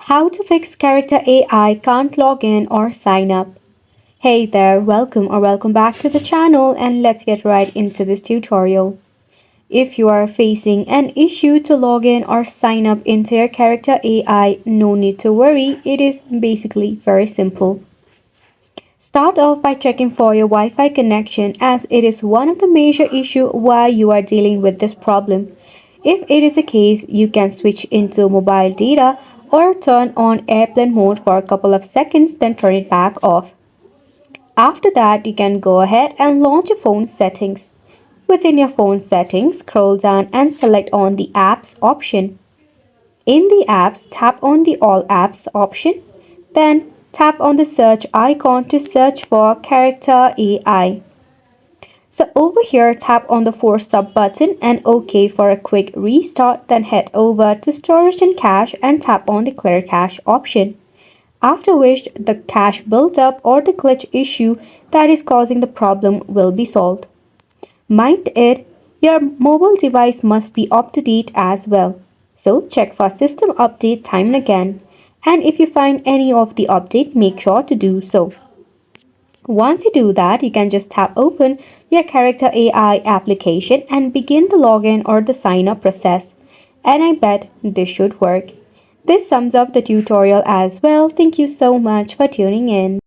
How to fix character AI can't log in or sign up. Hey there, welcome back to the channel and let's get right into this tutorial. If you are facing an issue to log in or sign up into your character AI, no need to worry, it is basically very simple. Start off by checking for your Wi-Fi connection as it is one of the major issues why you are dealing with this problem. If it is the case, you can switch into mobile data or turn on airplane mode for a couple of seconds then turn it back off. After that, you can go ahead and launch your phone settings. Within your phone settings, scroll down and select on the apps option. In the apps, tap on the All Apps option, then tap on the search icon to search for Character AI. So over here, tap on the Force Stop button and OK for a quick restart, then head over to Storage and Cache and tap on the Clear Cache option. After which, the cache buildup or the glitch issue that is causing the problem will be solved. Mind it, your mobile device must be up to date as well. So check for system update time and again. And if you find any of the update, make sure to do so. Once you do that, you can just tap open your Character AI application and begin the login or the sign up process. And I bet this should work. This sums up the tutorial as well. Thank you so much for tuning in.